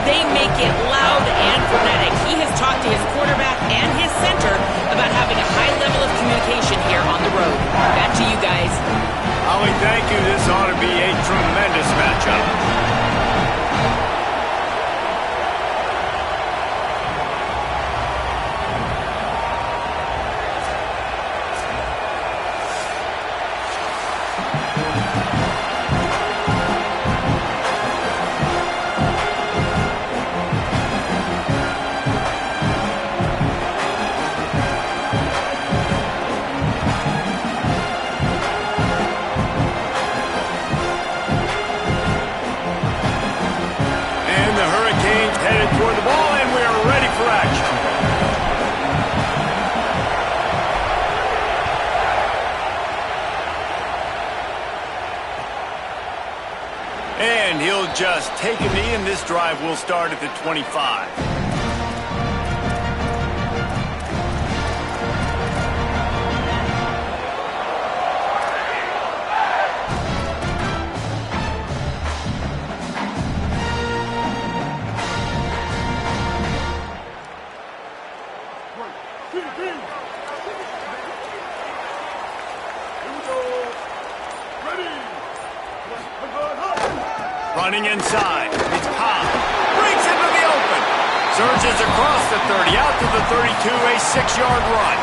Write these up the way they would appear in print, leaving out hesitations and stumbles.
They make it loud and frenetic. He has talked to his quarterback and his center about having a high level of communication here on the road. Back to you guys. Holly, thank you. This ought to be a tremendous matchup. Toward the ball, and we are ready for action. And he'll just take a knee, and this drive will start at the 25. Running inside, it's Cobb. Breaks into the open. Surges across the 30, out to the 32, a 6-yard run.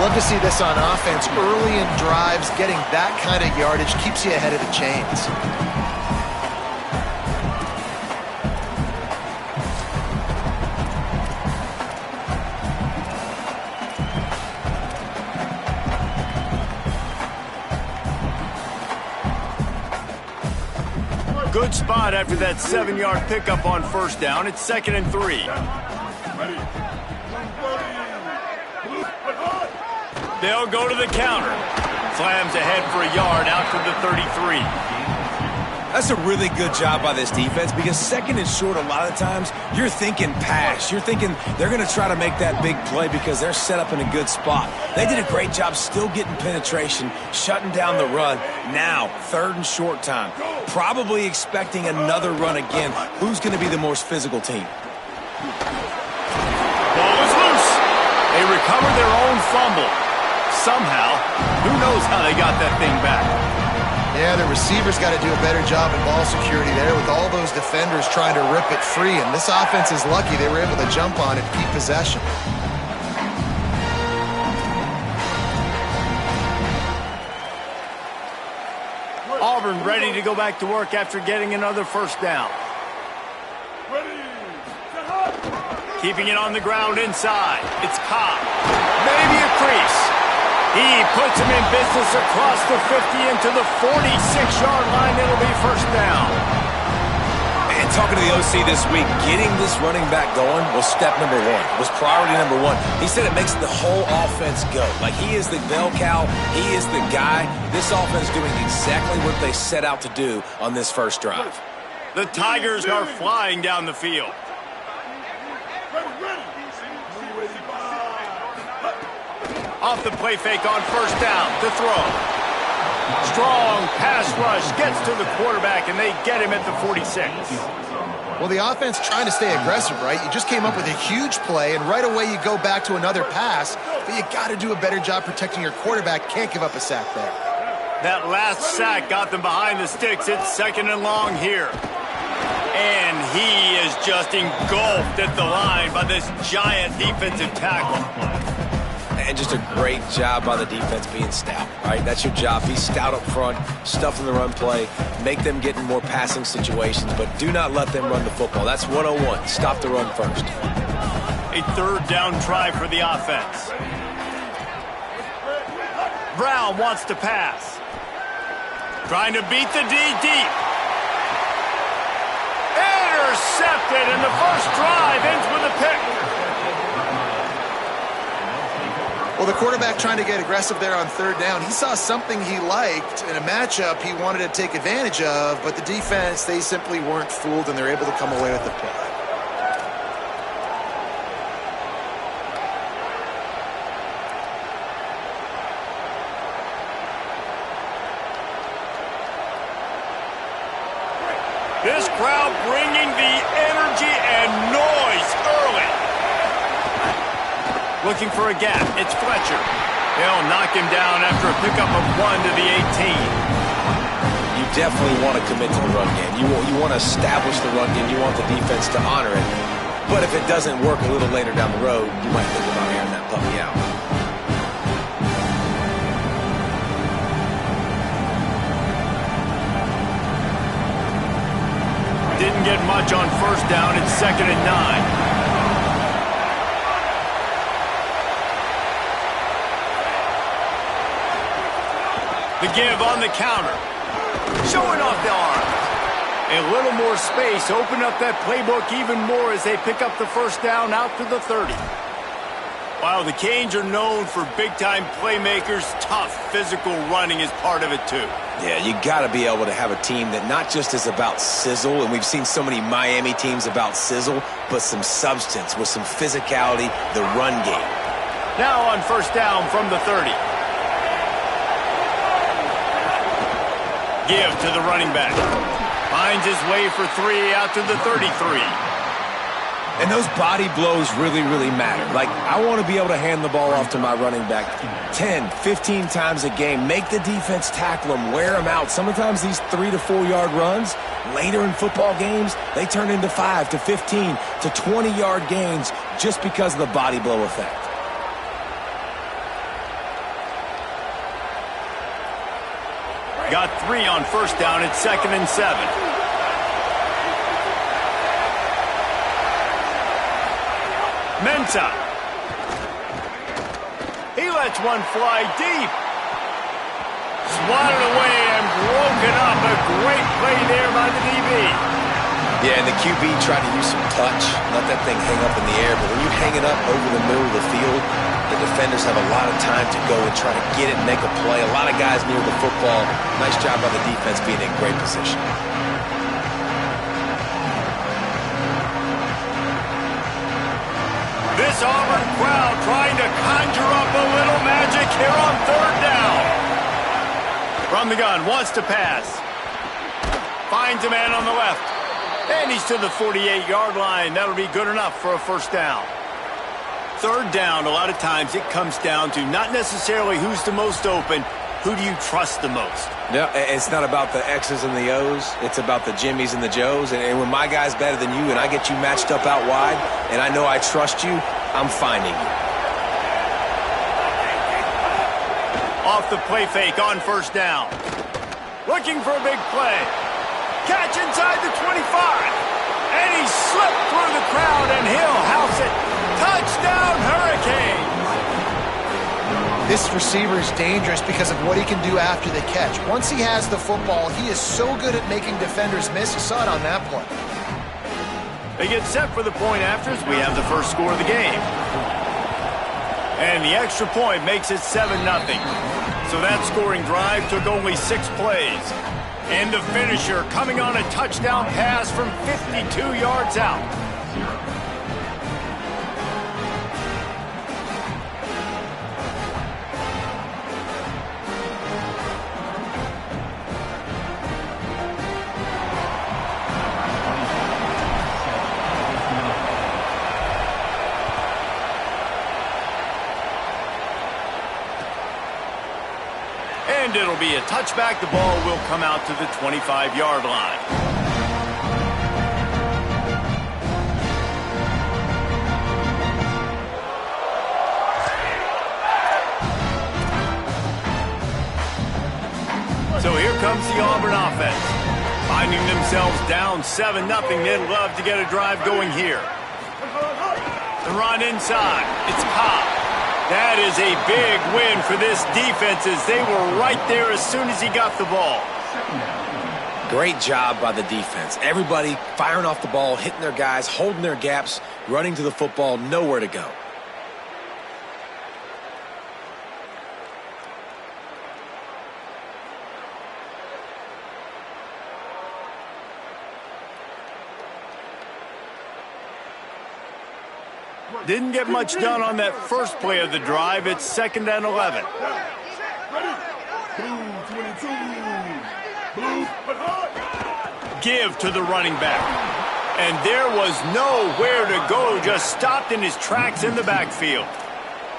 Love to see this on offense. Early in drives, getting that kind of yardage keeps you ahead of the chains. Good spot after that 7-yard pickup on first down. It's 2nd and 3. They'll go to the counter. Slams ahead for a yard out to the 33. That's a really good job by this defense because 2nd and short, a lot of times, you're thinking pass. You're thinking they're going to try to make that big play because they're set up in a good spot. They did a great job still getting penetration, shutting down the run. Now, 3rd and short time. Probably expecting another run again. Who's going to be the most physical team? Ball is loose. They recover their own fumble. Somehow, who knows how they got that thing back. Yeah, the receivers got to do a better job in ball security there with all those defenders trying to rip it free. And this offense is lucky they were able to jump on it and keep possession. Auburn ready to go back to work after getting another first down. Keeping it on the ground inside. It's Cobb. Maybe a crease. He puts him in business across the 50 into the 46-yard line. It'll be first down. And talking to the OC this week, getting this running back going was step number 1, was priority number 1. He said it makes the whole offense go. Like he is the bell cow, he is the guy. This offense doing exactly what they set out to do on this first drive. The Tigers are flying down the field. Off the play fake on first down to throw. Strong pass rush gets to the quarterback, and they get him at the 46. Well, the offense trying to stay aggressive, right? You just came up with a huge play, and right away you go back to another pass, but you got to do a better job protecting your quarterback. Can't give up a sack there. That last sack got them behind the sticks. It's 2nd and long here. And he is just engulfed at the line by this giant defensive tackle. And just a great job by the defense being stout, right? That's your job. Be stout up front, stuff in the run play, make them get in more passing situations, but do not let them run the football. That's 101. Stop the run first. A 3rd down try for the offense. Brown wants to pass. Trying to beat the D deep. Intercepted, and the first drive ends with a pick. Well, the quarterback trying to get aggressive there on 3rd down. He saw something he liked in a matchup he wanted to take advantage of, but the defense, they simply weren't fooled, and they're able to come away with the play. This crowd bringing the Looking for a gap. It's Fletcher. They'll knock him down after a pickup of 1 to the 18. You definitely want to commit to the run game. You want to establish the run game. You want the defense to honor it. But if it doesn't work a little later down the road, you might think about airing that puppy out. Didn't get much on first down. It's 2nd and 9. The give on the counter. Showing off the arm. A little more space. Open up that playbook even more as they pick up the first down out to the 30. While the Canes are known for big-time playmakers, tough physical running is part of it too. Yeah, you got to be able to have a team that not just is about sizzle, and we've seen so many Miami teams about sizzle, but some substance with some physicality, the run game. Now on first down from the 30. Give to the running back. Finds his way for 3 out to the 33. And those body blows really, really matter. Like, I want to be able to hand the ball off to my running back 10, 15 times a game. Make the defense tackle them, wear them out. Sometimes these 3 to 4 yard runs, later in football games, they turn into 5 to 15 to 20 yard gains just because of the body blow effect. Got 3 on first down. It's 2nd and 7. Mensah. He lets one fly deep. Swatted away and broken up. A great play there by the DB. Yeah, and the QB tried to use some touch, let that thing hang up in the air. But when you hang it up over the middle of the field, the defenders have a lot of time to go and try to get it and make a play. A lot of guys near the football. Nice job by the defense being in great position. This Auburn crowd trying to conjure up a little magic here on third down. From the gun, wants to pass. Finds a man on the left. And he's to the 48-yard line. That'll be good enough for a first down. Third down, a lot of times it comes down to not necessarily who's the most open, who do you trust the most? No, it's not about the X's and the O's. It's about the Jimmies and the Joes. And when my guy's better than you and I get you matched up out wide and I know I trust you, I'm finding you. Off the play fake on first down. Looking for a big play. Catch inside the 25. And he slipped through the crowd and he'll house it. Touchdown, Hurricanes! This receiver is dangerous because of what he can do after the catch. Once he has the football, he is so good at making defenders miss. You saw it on that play. They get set for the point afters. We have the first score of the game. And the extra point makes it 7-0. So that scoring drive took only 6 plays. And the finisher coming on a touchdown pass from 52 yards out. And it'll be a touchback. The ball will come out to the 25-yard line. So here comes the Auburn offense. Finding themselves down 7-0. They'd love to get a drive going here. The run inside. It's Cobb. That is a big win for this defense as they were right there as soon as he got the ball. Great job by the defense. Everybody firing off the ball, hitting their guys, holding their gaps, running to the football, nowhere to go. Didn't get much done on that first play of the drive. It's 2nd and 11. Give to the running back. And there was nowhere to go. Just stopped in his tracks in the backfield.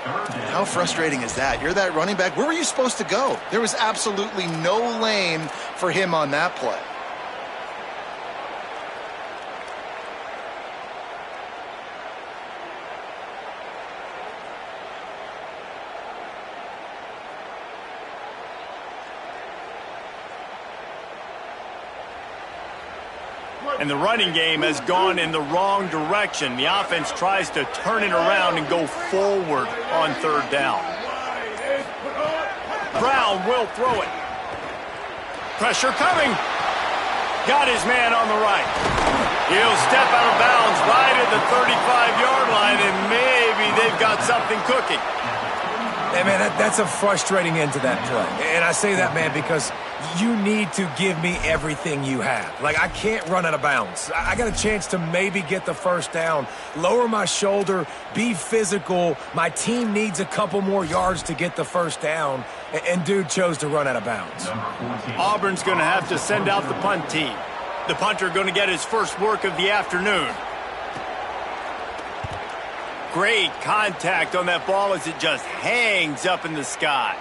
How frustrating is that? You're that running back. Where were you supposed to go? There was absolutely no lane for him on that play. And the running game has gone in the wrong direction. The offense tries to turn it around and go forward on third down. Brown will throw it. Pressure coming. Got his man on the right. He'll step out of bounds right at the 35-yard line, and maybe they've got something cooking. Hey, man, that's a frustrating end to that play. And I say that, man, because you need to give me everything you have. Like, I can't run out of bounds. I got a chance to maybe get the first down, lower my shoulder, be physical. My team needs a couple more yards to get the first down, and dude chose to run out of bounds. Auburn's going to have to send out the punt team. The punter going to get his first work of the afternoon. Great contact on that ball as it just hangs up in the sky.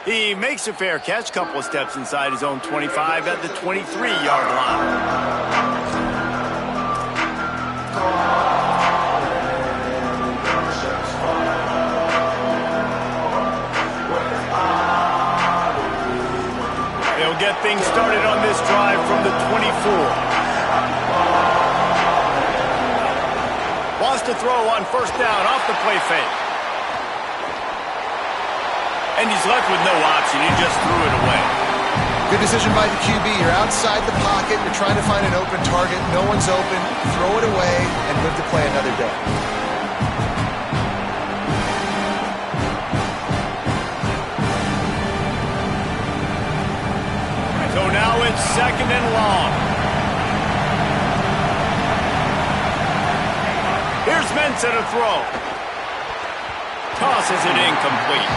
He makes a fair catch, couple of steps inside his own 25 at the 23-yard line. They'll get things started on this drive from the 24. Wants to throw on first down off the play fake. And he's left with no option. He just threw it away. Good decision by the QB. You're outside the pocket. You're trying to find an open target. No one's open. Throw it away and live to play another day. So now it's second and long. Here's Mensa to throw. Tosses it incomplete.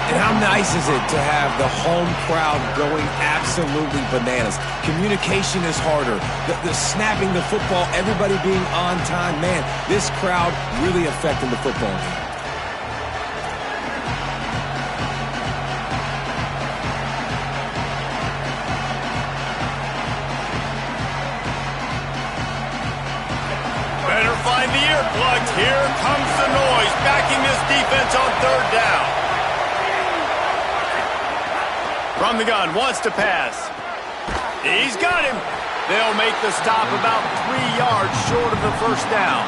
And how nice is it to have the home crowd going absolutely bananas? Communication is harder. The snapping the football, everybody being on time. Man, this crowd really affecting the football game. Better find the earplugs. Here comes the noise, backing this defense on third down. From the gun, wants to pass. He's got him. They'll make the stop about 3 yards short of the first down.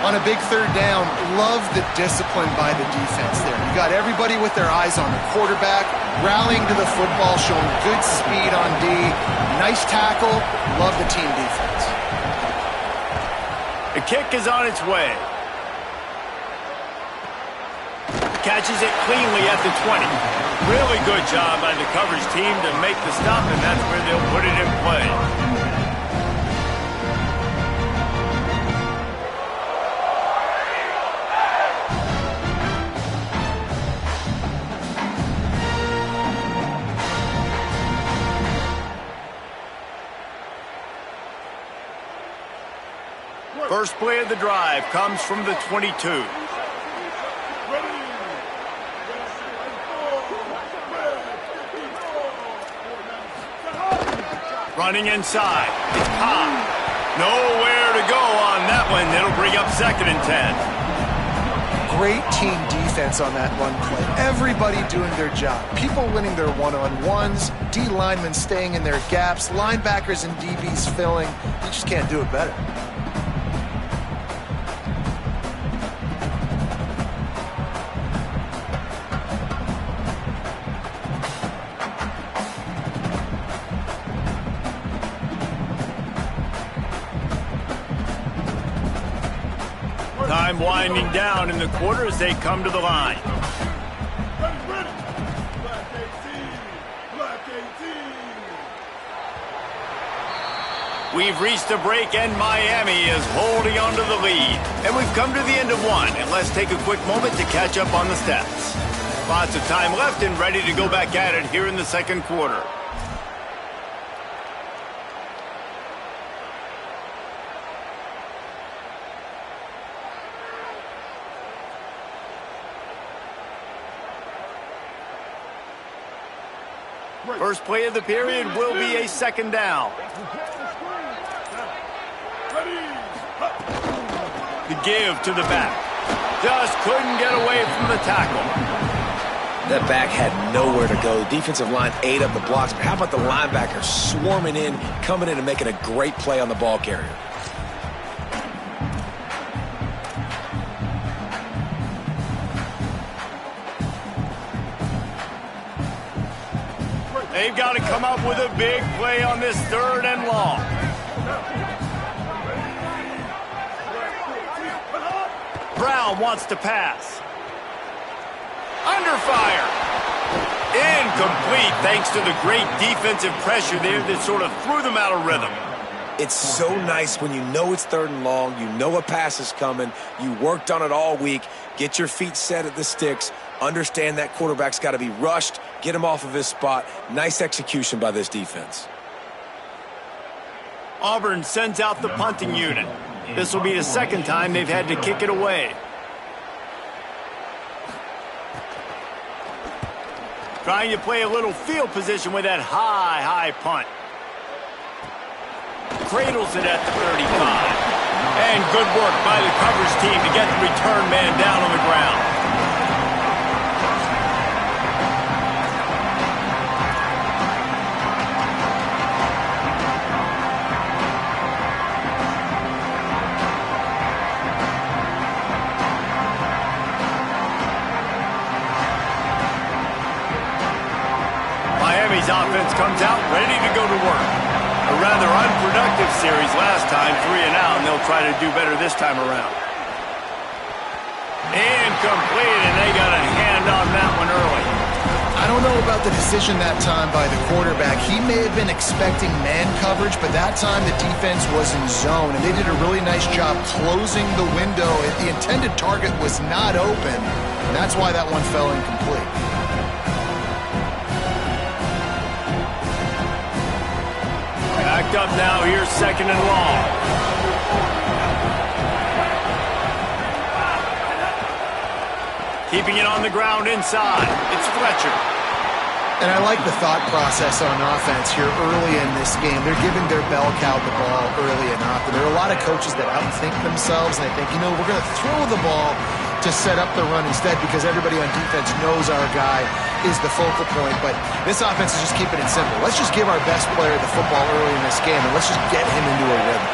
On a big third down, love the discipline by the defense there. You got everybody with their eyes on the quarterback, rallying to the football, showing good speed on D. Nice tackle. Love the team defense. The kick is on its way. Catches it cleanly at the 20. Really good job by the coverage team to make the stop, and that's where they'll put it in play. First play of the drive comes from the 22. Running inside. It's Cobb. Nowhere to go on that one. It'll bring up second and 10. Great team defense on that run play. Everybody doing their job. People winning their one-on-ones. D linemen staying in their gaps. Linebackers and DBs filling. You just can't do it better. Time winding down in the quarter as they come to the line. We've reached the break, and Miami is holding on to the lead. And we've come to the end of one, and let's take a quick moment to catch up on the stats. Lots of time left and ready to go back at it here in the second quarter. First play of the period will be a second down. The give to the back. Just couldn't get away from the tackle. That back had nowhere to go. The defensive line ate up the blocks, but how about the linebacker swarming in, coming in and making a great play on the ball carrier? They've got to come up with a big play on this 3rd and long. Brown wants to pass. Under fire. Incomplete thanks to the great defensive pressure there that sort of threw them out of rhythm. It's so nice when you know it's 3rd and long, you know a pass is coming, you worked on it all week, get your feet set at the sticks, understand that quarterback's got to be rushed, get him off of his spot. Nice execution by this defense. Auburn sends out the punting unit. This will be the 2nd time they've had to kick it away. Trying to play a little field position with that high punt. Cradles it at the 35. And good work by the coverage team to get the return man down on the ground. Miami's offense comes out ready to go to work. A rather unproductive series last time, 3 and out, and they'll try to do better this time around. Incomplete, and they got a hand on that one early. I don't know about the decision that time by the quarterback. He may have been expecting man coverage, but that time the defense was in zone, and they did a really nice job closing the window. The intended target was not open, and that's why that one fell incomplete. Backed up now here, 2nd and long. Keeping it on the ground inside. It's Fletcher. And I like the thought process on offense here early in this game. They're giving their bell cow the ball early enough. And there are a lot of coaches that outthink themselves, and they think, you know, we're going to throw the ball to set up the run instead because everybody on defense knows our guy is the focal point. But this offense is just keeping it simple. Let's just give our best player the football early in this game, and let's just get him into a rhythm.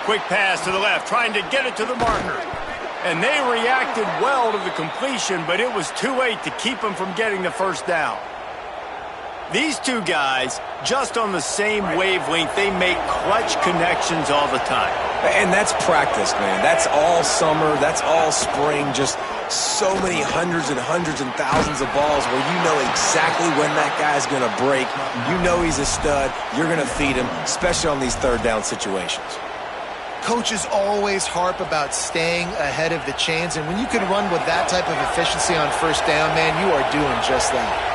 Quick pass to the left, trying to get it to the marker. And they reacted well to the completion, but it was too late to keep them from getting the 1st down. These two guys, just on the same wavelength, they make clutch connections all the time. And that's practice, man. That's all summer. That's all spring. Just so many hundreds and thousands of balls where you know exactly when that guy's going to break. You know he's a stud. You're going to feed him, especially on these 3rd down situations. Coaches always harp about staying ahead of the chains, and when you can run with that type of efficiency on 1st down, man, you are doing just that.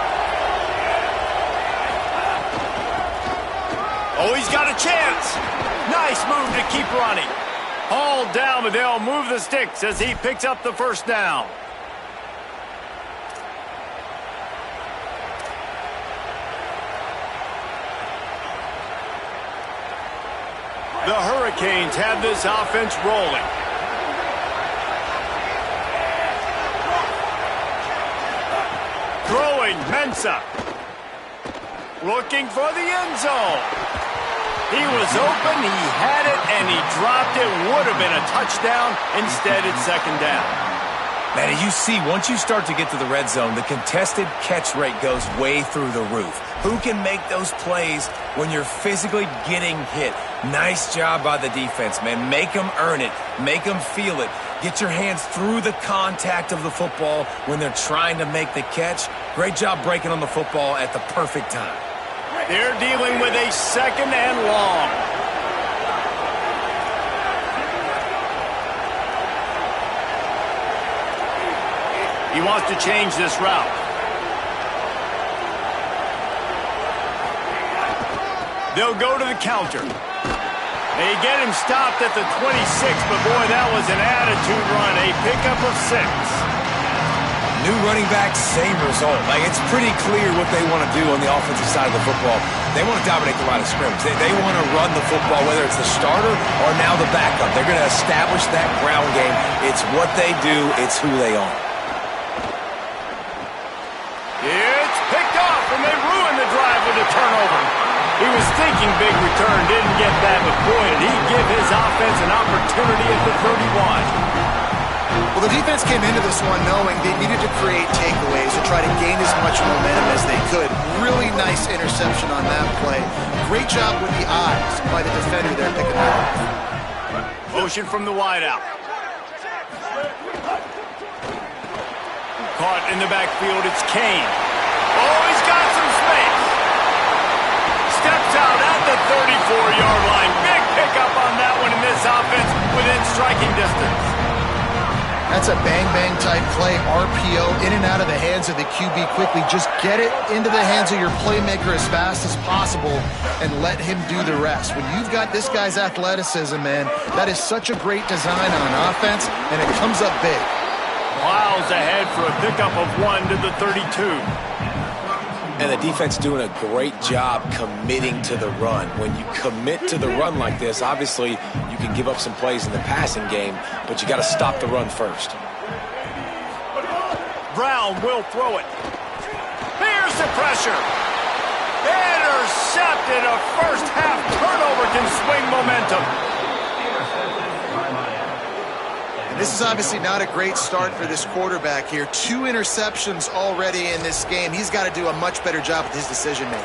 Oh, he's got a chance. Nice move to keep running. Hauled down, but they'll move the sticks as he picks up the 1st down. The Hurricanes have this offense rolling. Throwing, Mensah. Looking for the end zone. He was open, he had it, and he dropped it. Would have been a touchdown. Instead, it's 2nd down. Man, you see, once you start to get to the red zone, the contested catch rate goes way through the roof. Who can make those plays when you're physically getting hit? Nice job by the defense, man. Make them earn it. Make them feel it. Get your hands through the contact of the football when they're trying to make the catch. Great job breaking on the football at the perfect time. They're dealing with a 2nd and long. He wants to change this route. They'll go to the counter. They get him stopped at the 26, but boy, that was an attitude run. A pickup of 6. New running back, same result. Like, it's pretty clear what they want to do on the offensive side of the football. They want to dominate the line of scrimmage. They want to run the football, whether it's the starter or now the backup. They're going to establish that ground game. It's what they do. It's who they are. It's picked off, and they ruin the drive with a turnover. He was thinking big return, didn't get that, but boy, did he give his offense an opportunity at the 31. Well, the defense came into this one knowing they needed to create takeaways to try to gain as much momentum as they could. Really nice interception on that play. Great job with the eyes by the defender there picking that off. Motion from the wideout. Caught in the backfield, it's Kane. Oh, he's got some space. Steps out at the 34-yard line. Big pickup on that one in this offense within striking distance. That's a bang-bang type play, RPO, in and out of the hands of the QB quickly. Just get it into the hands of your playmaker as fast as possible and let him do the rest. When you've got this guy's athleticism, man, that is such a great design on offense, and it comes up big. Miles ahead for a pickup of 1 to the 32. And the defense doing a great job committing to the run. When you commit to the run like this, obviously you can give up some plays in the passing game, but you got to stop the run first. Brown will throw it. Here's the pressure. Intercepted. A first half turnover can swing momentum. This is obviously not a great start for this quarterback here. 2 interceptions already in this game. He's got to do a much better job with his decision-making.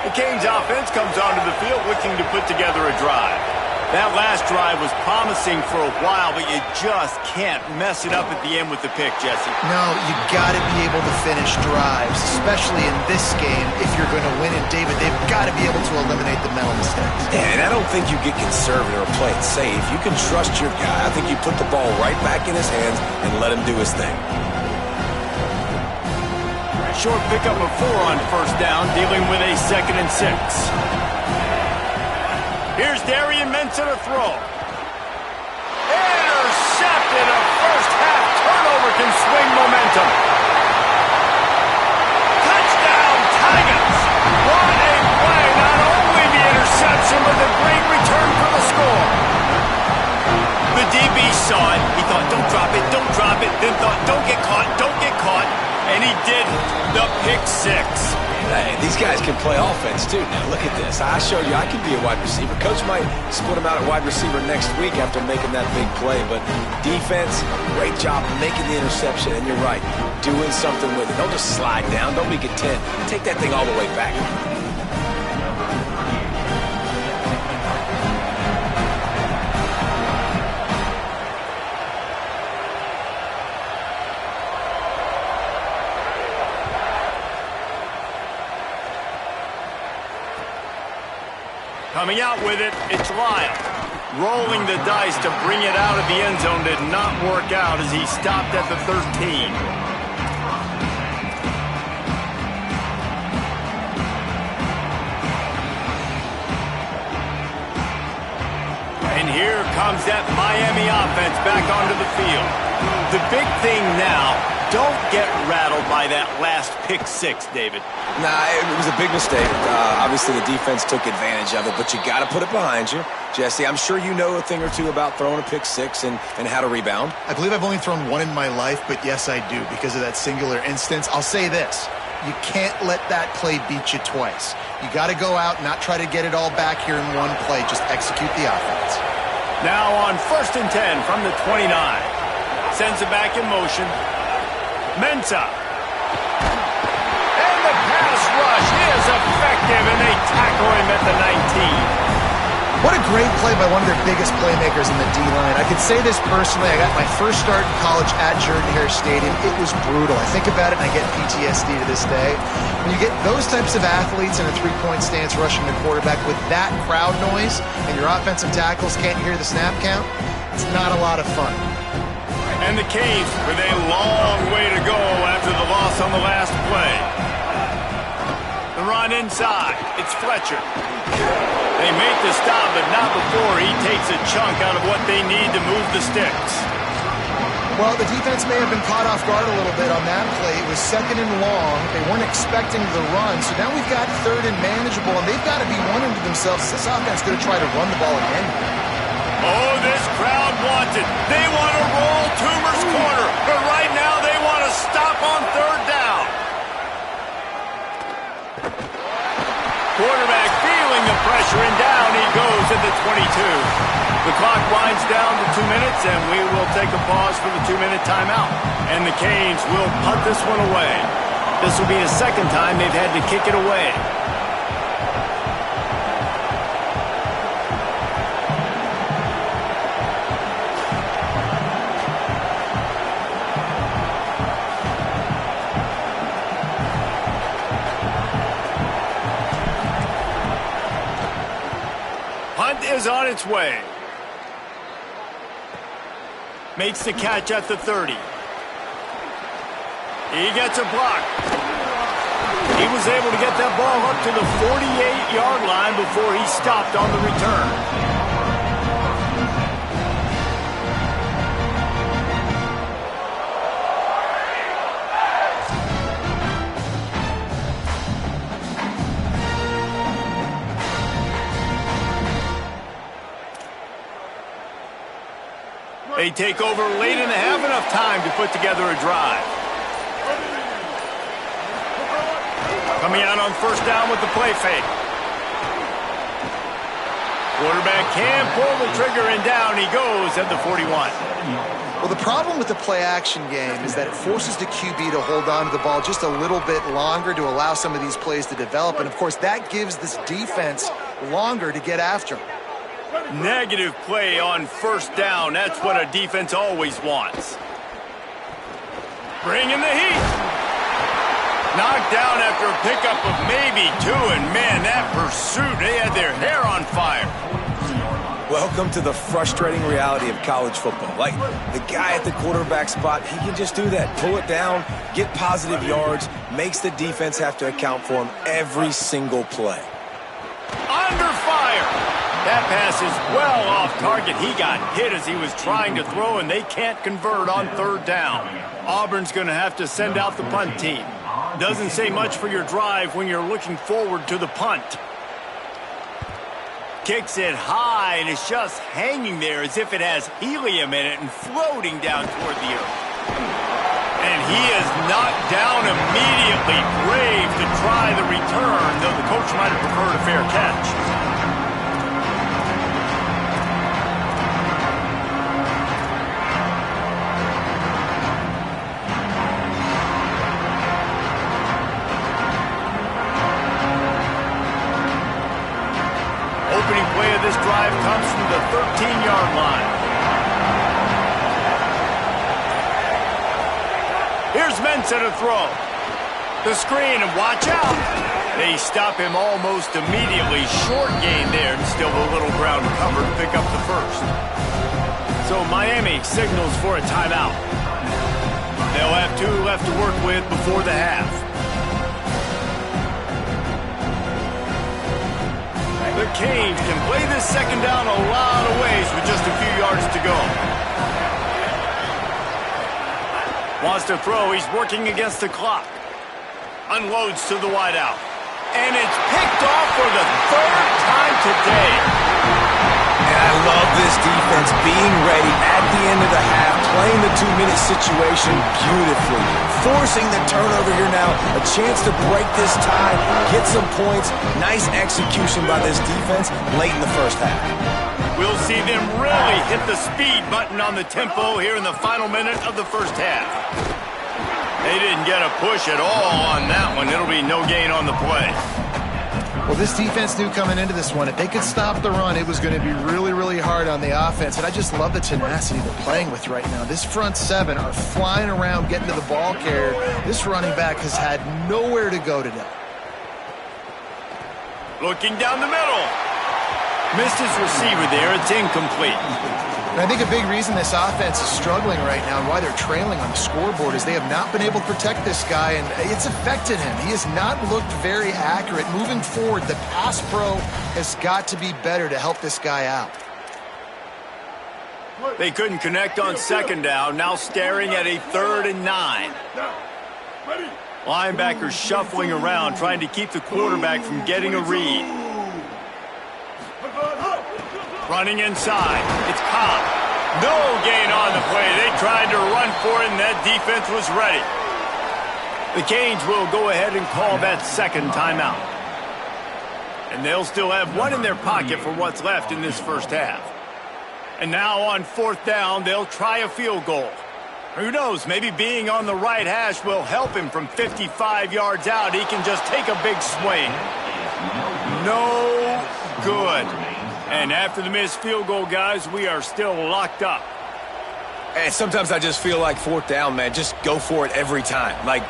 The Canes offense comes onto the field looking to put together a drive. That last drive was promising for a while, but you just can't mess it up at the end with the pick, Jesse. No, you got to be able to finish drives, especially in this game. If you're going to win, and David, they've got to be able to eliminate the mental mistakes. And I don't think you get conservative or play it safe. You can trust your guy. I think you put the ball right back in his hands and let him do his thing. Short pickup of 4 on first down, dealing with a 2nd and 6. Here's Darian Mensah to throw. Intercepted. A first half turnover can swing momentum. Touchdown Tigers. What a play. Not only the interception, but the great return for the score. The DB saw it. He thought, don't drop it, don't drop it. Then thought, don't get caught, don't get caught. And he did the pick 6. Hey, these guys can play offense, too. Now, look at this. I showed you I can be a wide receiver. Coach might split him out at wide receiver next week after making that big play. But defense, great job making the interception. And you're right, doing something with it. Don't just slide down. Don't be content. Take that thing all the way back. Coming out with it, it's Lyle. Rolling the dice to bring it out of the end zone did not work out as he stopped at the 13. And here comes that Miami offense back onto the field. The big thing now, don't get rattled by that last pick 6, David. Nah, it was a big mistake. Obviously, the defense took advantage of it, but you got to put it behind you. Jesse, I'm sure you know a thing or two about throwing a pick 6 and how to rebound. I believe I've only thrown 1 in my life, but yes, I do because of that singular instance. I'll say this. You can't let that play beat you twice. You got to go out and not try to get it all back here in one play. Just execute the offense. Now on 1st and 10 from the 29. Sends it back in motion. Mensah. And the pass rush is effective, and they tackle him at the 19. What a great play by one of their biggest playmakers in the D-line. I can say this personally. I got my first start in college at Jordan-Hare Stadium. It was brutal. I think about it, and I get PTSD to this day. When you get those types of athletes in a three-point stance rushing the quarterback with that crowd noise, and your offensive tackles can't hear the snap count, it's not a lot of fun. And the Canes with a long way to go after the loss on the last play. The run inside. It's Fletcher. They make the stop, but not before he takes a chunk out of what they need to move the sticks. Well, the defense may have been caught off guard a little bit on that play. It was 2nd and long. They weren't expecting the run. So now we've got 3rd and manageable, and they've got to be wondering to themselves, is this offense going to try to run the ball again? Oh, this crowd wants it. They want to roll Toomer's corner, but right now they want to stop on 3rd down. Quarterback feeling the pressure, and down he goes at the 22. The clock winds down to 2 minutes, and we will take a pause for the 2-minute timeout. And the Canes will punt this one away. This will be the 2nd time they've had to kick it away. Punt is on its way. Makes the catch at the 30. He gets a block. He was able to get that ball up to the 48-yard line before he stopped on the return. They take over late and have enough time to put together a drive. Coming out on 1st down with the play fake. Quarterback can pull the trigger, and down he goes at the 41. Well, the problem with the play-action game is that it forces the QB to hold on to the ball just a little bit longer to allow some of these plays to develop. And, of course, that gives this defense longer to get after him. Negative play on 1st down. That's what a defense always wants. Bringing the heat. Knocked down after a pickup of maybe 2, and man, that pursuit, they had their hair on fire. Welcome to the frustrating reality of college football. Like, the guy at the quarterback spot, he can just do that. Pull it down, get positive yards, makes the defense have to account for him every single play. Under fire. That pass is well off target. He got hit as he was trying to throw, and they can't convert on 3rd down. Auburn's going to have to send out the punt team. Doesn't say much for your drive when you're looking forward to the punt. Kicks it high, and it's just hanging there as if it has helium in it and floating down toward the earth. And he is knocked down immediately. Brave to try the return, though the coach might have preferred a fair catch. Opening play of this drive comes from the 13-yard line. Here's Mensah to throw. The screen, and watch out. They stop him almost immediately. Short gain there, and still a little ground cover to pick up the 1st. So Miami signals for a timeout. They'll have 2 left to work with before the half. The Canes can play this 2nd down a lot of ways with just a few yards to go. Wants to throw. He's working against the clock. Unloads to the wideout. And it's picked off for the 3rd time today. And I love this defense being ready at the end of the half, playing the 2-minute situation beautifully, forcing the turnover here now, a chance to break this tie, get some points. Nice execution by this defense late in the 1st half. We'll see them really hit the speed button on the tempo here in the final minute of the 1st half. They didn't get a push at all on that one. It'll be no gain on the play. Well, this defense knew coming into this one, if they could stop the run, it was going to be really, really hard on the offense. And I just love the tenacity they're playing with right now. This front 7 are flying around, getting to the ball carrier. This running back has had nowhere to go today. Looking down the middle. Missed his receiver there. It's incomplete. And I think a big reason this offense is struggling right now and why they're trailing on the scoreboard is they have not been able to protect this guy, and it's affected him. He has not looked very accurate. Moving forward, the pass pro has got to be better to help this guy out. They couldn't connect on second down, now staring at a 3rd and 9. Linebackers shuffling around, trying to keep the quarterback from getting a read. Running inside, it's Cobb. No gain on the play. They tried to run for it, and that defense was ready. The Canes will go ahead and call that second timeout. And they'll still have one in their pocket for what's left in this first half. And now on 4th down, they'll try a field goal. Who knows, maybe being on the right hash will help him from 55 yards out. He can just take a big swing. No good. And after the missed field goal, guys, we are still locked up. And sometimes I just feel like 4th down, man, just go for it every time. Like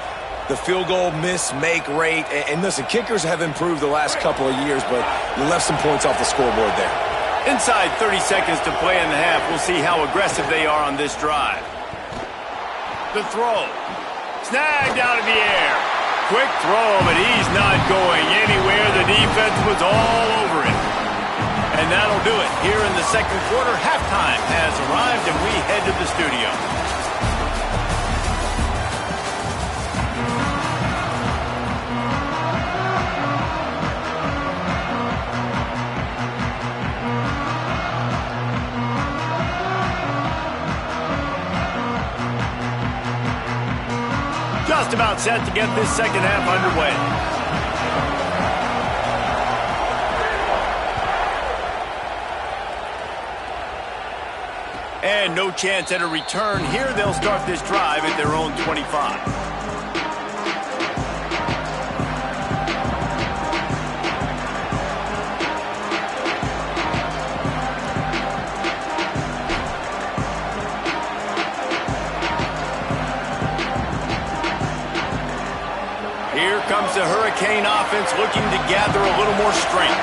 the field goal miss-make rate. And listen, kickers have improved the last couple of years, but you left some points off the scoreboard there. Inside 30 seconds to play in the half. We'll see how aggressive they are on this drive. The throw. Snagged out of the air. Quick throw, but he's not going anywhere. The defense was all over it. And that'll do it. Here in the second quarter, halftime has arrived, and we head to the studio. Just about set to get this second half underway. And no chance at a return here. They'll start this drive at their own 25. Here comes the Hurricane offense looking to gather a little more strength.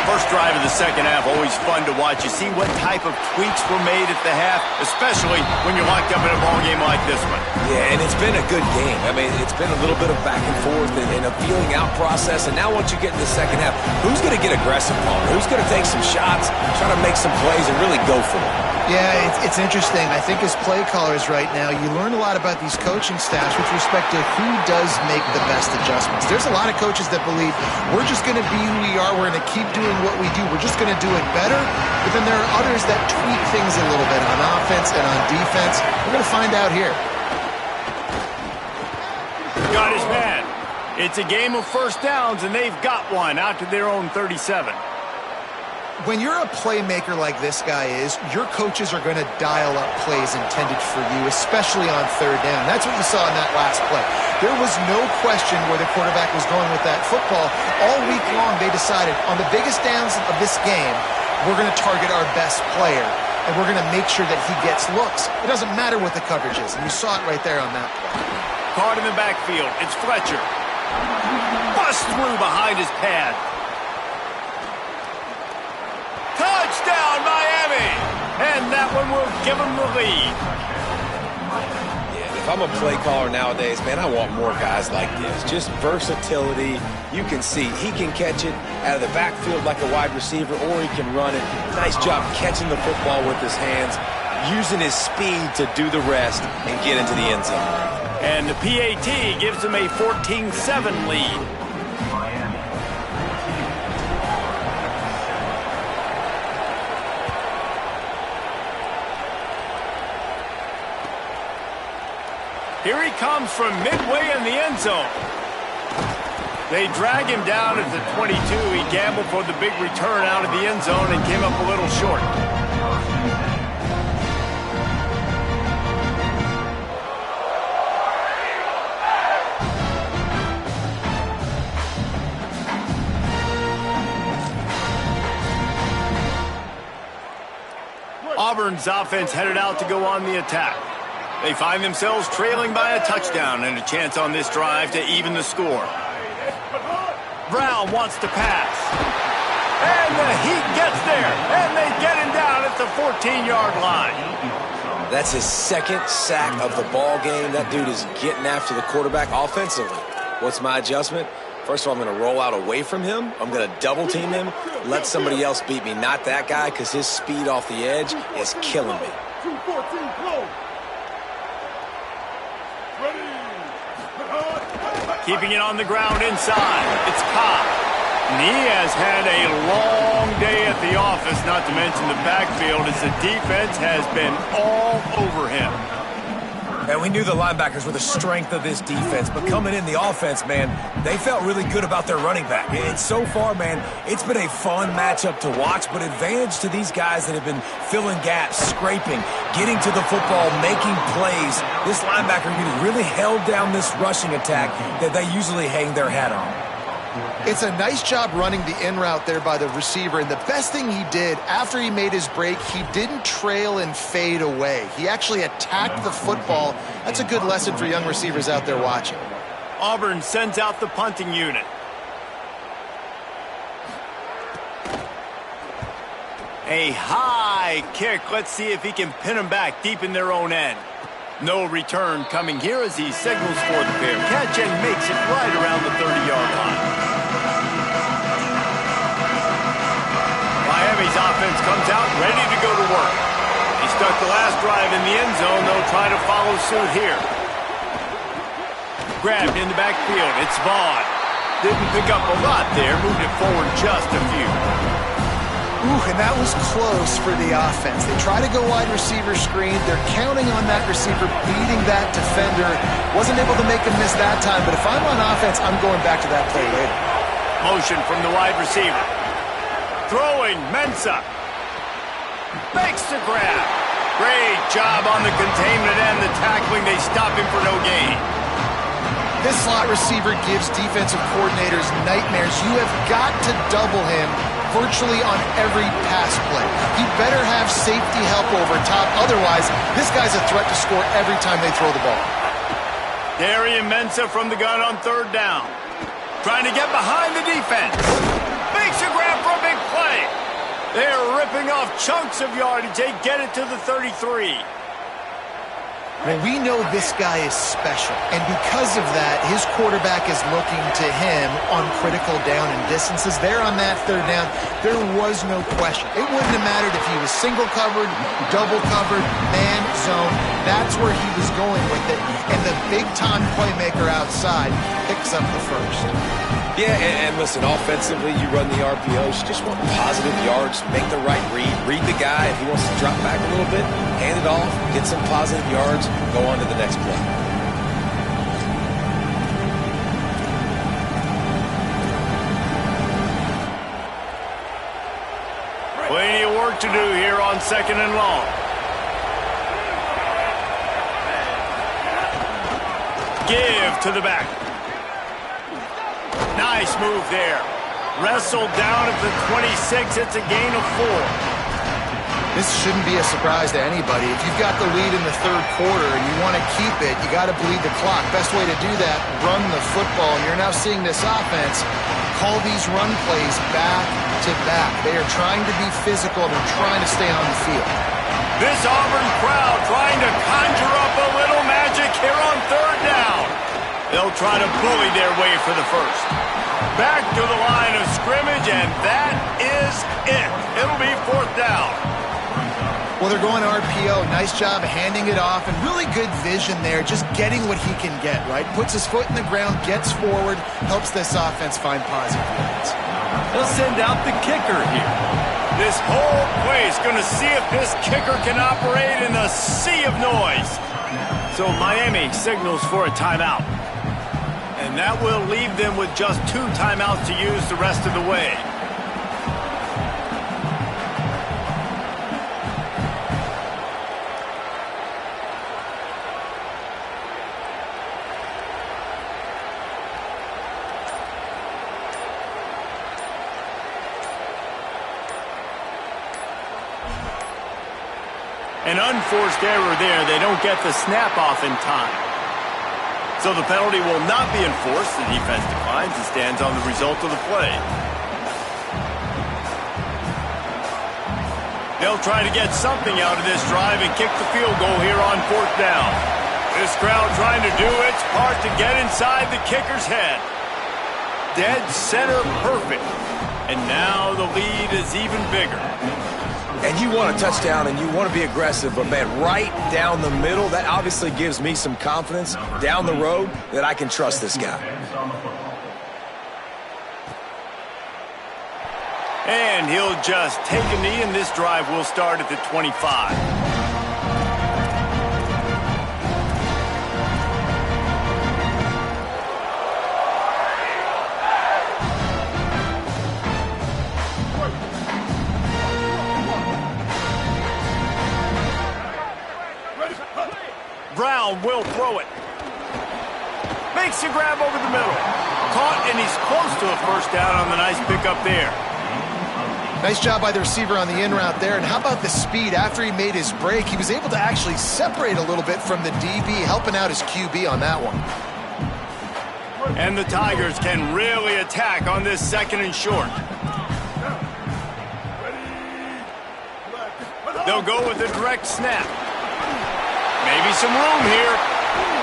First drive of the second half, always fun to watch. You see what type of tweaks were made at the half, especially when you're locked up in a ball game like this one. Yeah, and it's been a good game. I mean, it's been a little bit of back and forth and a feeling out process. And now once you get in the second half, who's going to get aggressive, Paul? Who's going to take some shots, try to make some plays, and really go for it? Yeah, it's interesting. I think as play callers right now, you learn a lot about these coaching staffs with respect to who does make the best adjustments. There's a lot of coaches that believe we're just going to be who we are. We're going to keep doing what we do. We're just going to do it better. But then there are others that tweak things a little bit on offense and on defense. We're going to find out here. Got his man. It's a game of first downs, and they've got one out to their own 37. When you're a playmaker like this guy is, your coaches are going to dial up plays intended for you, especially on third down. That's what you saw in that last play. There was no question where the quarterback was going with that football. All week long, they decided on the biggest downs of this game, we're going to target our best player, and we're going to make sure that he gets looks. It doesn't matter what the coverage is, and you saw it right there on that play. Caught in the backfield. It's Fletcher. Bust through behind his pad. Touchdown, Miami! And that one will give them the lead. Yeah, if I'm a play caller nowadays, man, I want more guys like this. Just versatility. You can see he can catch it out of the backfield like a wide receiver, or he can run it. Nice job catching the football with his hands, using his speed to do the rest and get into the end zone. And the PAT gives them a 14-7 lead. Here he comes from midway in the end zone. They drag him down at the 22. He gambled for the big return out of the end zone and came up a little short. Auburn's offense headed out to go on the attack. They find themselves trailing by a touchdown and a chance on this drive to even the score. Brown wants to pass. And the Heat gets there, and they get him down at the 14-yard line. That's his second sack of the ball game. That dude is getting after the quarterback offensively. What's my adjustment? First of all, I'm going to roll out away from him. I'm going to double team him, let somebody else beat me, not that guy, because his speed off the edge is killing me. Keeping it on the ground inside. It's Cobb. And he has had a long day at the office, not to mention the backfield, as the defense has been all over him. And we knew the linebackers were the strength of this defense, but coming in the offense, man, they felt really good about their running back. And so far, man, it's been a fun matchup to watch, but advantage to these guys that have been filling gaps, scraping, getting to the football, making plays. This linebacker unit really held down this rushing attack that they usually hang their hat on. It's a nice job running the in route there by the receiver, and the best thing he did after he made his break, he didn't trail and fade away. He actually attacked the football. That's a good lesson for young receivers out there watching. Auburn sends out the punting unit. A high kick. Let's see if he can pin them back deep in their own end. No return coming here as he signals for the fair catch and makes it right around the 30-yard line. Miami's offense comes out ready to go to work. He stuck the last drive in the end zone. They'll try to follow suit here. Grabbed in the backfield. It's Vaughn. Didn't pick up a lot there. Moved it forward just a few. Ooh, and that was close for the offense. They try to go wide receiver screen. They're counting on that receiver beating that defender. Wasn't able to make him miss that time, but if I'm on offense, I'm going back to that play later. Motion from the wide receiver. Throwing, Mensah. Makes the grab. Great job on the containment and the tackling. They stop him for no gain. This slot receiver gives defensive coordinators nightmares. You have got to double him virtually on every pass play. He better have safety help over top. Otherwise, this guy's a threat to score every time they throw the ball. Darian Mensah from the gun on third down. Trying to get behind the defense. Makes a grab for a big play. They're ripping off chunks of yardage. They get it to the 33. Well, we know this guy is special, and because of that, his quarterback is looking to him on critical down and distances. There on that third down, there was no question. It wouldn't have mattered if he was single covered, double covered, man, zone. That's where he was going with it, and the big-time playmaker outside picks up the first. Yeah, and listen, offensively, you run the RPOs, you just want positive yards, make the right read the guy. If he wants to drop back a little bit, hand it off, get some positive yards, go on to the next play. Plenty of work to do here on second and long. Give to the back. Nice move there. Wrestled down at the 26. It's a gain of 4. This shouldn't be a surprise to anybody. If you've got the lead in the third quarter and you want to keep it, you got to bleed the clock. Best way to do that, run the football. And you're now seeing this offense call these run plays back to back. They are trying to be physical and trying to stay on the field. This Auburn crowd trying to conjure up a little magic here on third down. They'll try to bully their way for the first. Back to the line of scrimmage, and that is it. It'll be fourth down. Well, they're going RPO. Nice job handing it off, and really good vision there, just getting what he can get, right? Puts his foot in the ground, gets forward, helps this offense find positive yards. They'll send out the kicker here. This whole place going to see if this kicker can operate in the sea of noise. So Miami signals for a timeout. And that will leave them with just 2 timeouts to use the rest of the way. An unforced error there. They don't get the snap off in time. So the penalty will not be enforced. The defense declines and stands on the result of the play. They'll try to get something out of this drive and kick the field goal here on 4th down. This crowd trying to do its part to get inside the kicker's head. Dead center perfect. And now the lead is even bigger. And you want a touchdown and you want to be aggressive, but man, right down the middle, that obviously gives me some confidence down the road that I can trust this guy. And he'll just take a knee, and this drive will start at the 25. Brown will throw it. Makes a grab over the middle. Caught, and he's close to a first down on the nice pickup there. Nice job by the receiver on the in route there. And how about the speed? After he made his break, he was able to actually separate a little bit from the DB, helping out his QB on that one. And the Tigers can really attack on this 2nd and short. They'll go with a direct snap. Maybe some room here.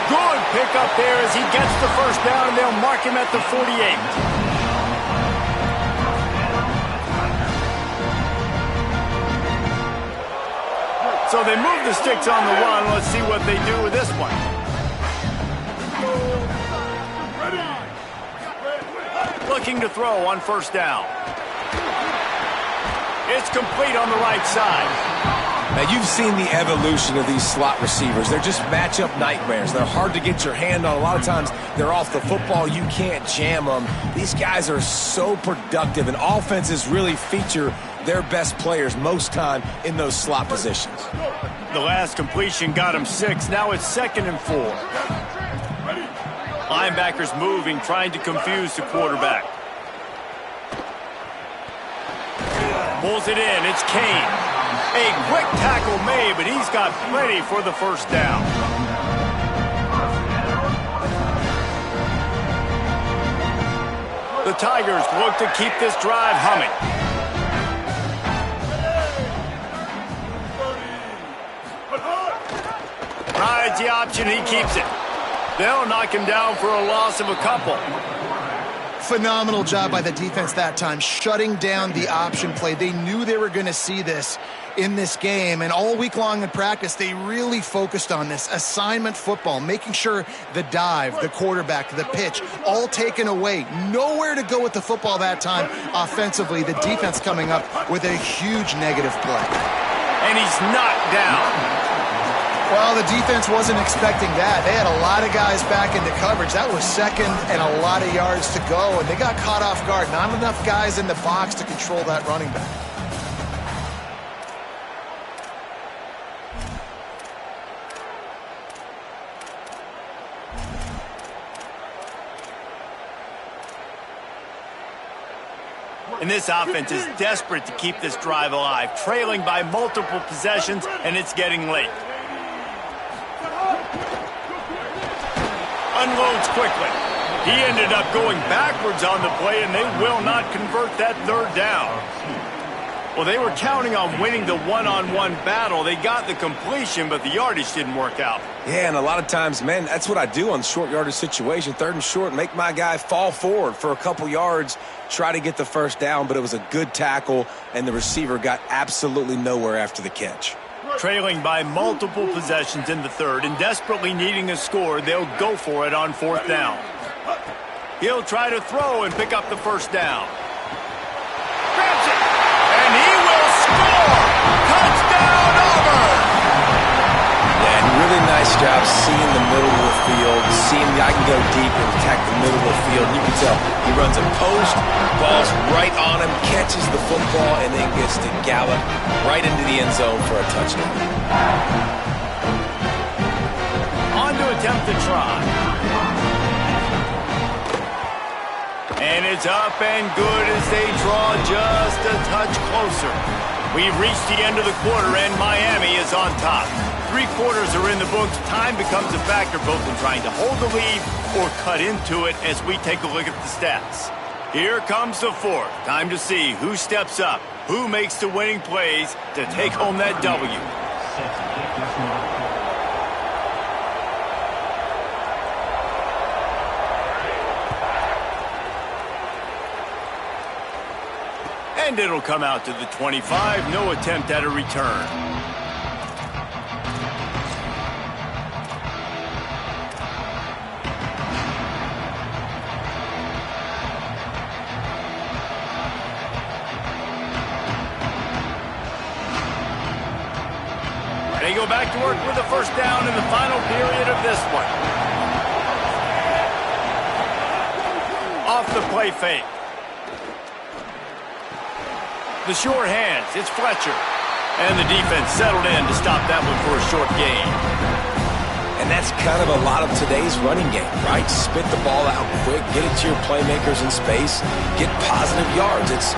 Good pickup there as he gets the first down, and they'll mark him at the 48. So they move the sticks on the run. Let's see what they do with this one. Looking to throw on 1st down. It's complete on the right side. Now, you've seen the evolution of these slot receivers. They're just matchup nightmares. They're hard to get your hand on. A lot of times, they're off the football. You can't jam them. These guys are so productive, and offenses really feature their best players most time in those slot positions. The last completion got him 6. Now it's 2nd and 4. Linebackers moving, trying to confuse the quarterback. Pulls it in. It's Kane. A quick tackle made, but he's got plenty for the first down. The Tigers look to keep this drive humming. Rides the option, he keeps it. They'll knock him down for a loss of a couple. Phenomenal job by the defense that time, shutting down the option play. They knew they were going to see this in this game, and all week long in practice, they really focused on this assignment football, making sure the dive, the quarterback, the pitch, all taken away. Nowhere to go with the football that time offensively. The defense coming up with a huge negative play. And he's knocked down. Well, the defense wasn't expecting that. They had a lot of guys back into coverage. That was 2nd and a lot of yards to go, and they got caught off guard. Not enough guys in the box to control that running back. And this offense is desperate to keep this drive alive, trailing by multiple possessions, and it's getting late. Unloads quickly. He ended up going backwards on the play, and they will not convert that 3rd down. Well, they were counting on winning the one-on-one battle. They got the completion, but the yardage didn't work out. Yeah, and a lot of times, man, that's what I do on short yardage situation. 3rd and short, make my guy fall forward for a couple yards, try to get the first down, but it was a good tackle, and the receiver got absolutely nowhere after the catch. Trailing by multiple possessions in the 3rd and desperately needing a score, they'll go for it on 4th down. He'll try to throw and pick up the first down. Grabs it, and he will score! Touchdown, Auburn! Yeah, and really nice job seeing the middle of the field, seeing I can go deep and attack the middle of the field. You can tell he runs a post, ball's right on him, catches the football, and then gets to gallop right into the end zone for a touchdown. On to attempt the try. And it's up and good as they draw just a touch closer. We've reached the end of the quarter, and Miami is on top. 3 quarters are in the books. Time becomes a factor both in trying to hold the lead or cut into it as we take a look at the stats. Here comes the 4th. Time to see who steps up Who makes the winning plays to take home that W? And it'll come out to the 25. No attempt at a return. They go back to work with a first down in the final period of this one. Off the play fake. The short hands, it's Fletcher. And the defense settled in to stop that one for a short gain. And that's kind of a lot of today's running game, right? Spit the ball out quick, get it to your playmakers in space, get positive yards. It's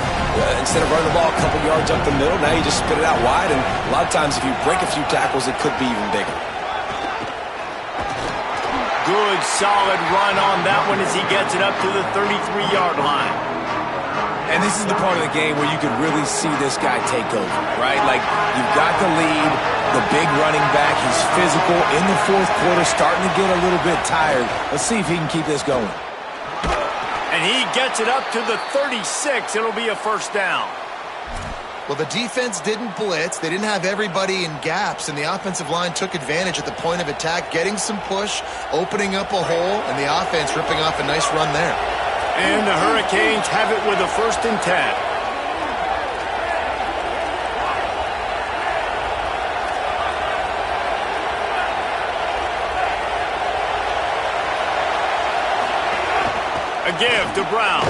instead of running the ball a couple yards up the middle, now you just spit it out wide, and a lot of times if you break a few tackles, it could be even bigger. Good, solid run on that one as he gets it up to the 33-yard line. And this is the part of the game where you can really see this guy take over, right? Like, you've got the lead, the big running back. He's physical in the fourth quarter, starting to get a little bit tired. Let's see if he can keep this going. And he gets it up to the 36. It'll be a first down. Well, the defense didn't blitz. They didn't have everybody in gaps, and the offensive line took advantage at the point of attack, getting some push, opening up a hole, and the offense ripping off a nice run there. And the Hurricanes have it with a 1st and 10. A give to Brown.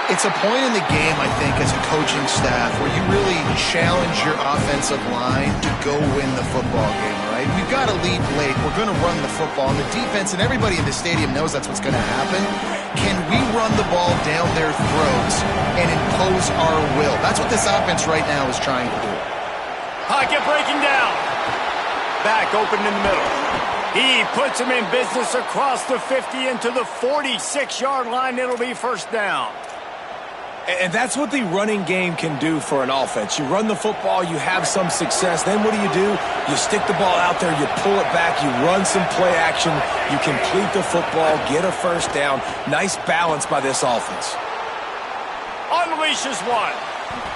It's a point in the game, I think, as a coaching staff where you really challenge your offensive line to go win the football game, right? We've got a lead late. We're going to run the football. And the defense and everybody in the stadium knows that's what's going to happen. Can we run the ball down their throats and impose our will? That's what this offense right now is trying to do. Pocket breaking down. Back open in the middle. He puts him in business across the 50 into the 46-yard line. It'll be first down. And that's what the running game can do for an offense. You run the football, you have some success. Then what do? You stick the ball out there, you pull it back, you run some play action, you complete the football, get a first down. Nice balance by this offense. Unleashes one.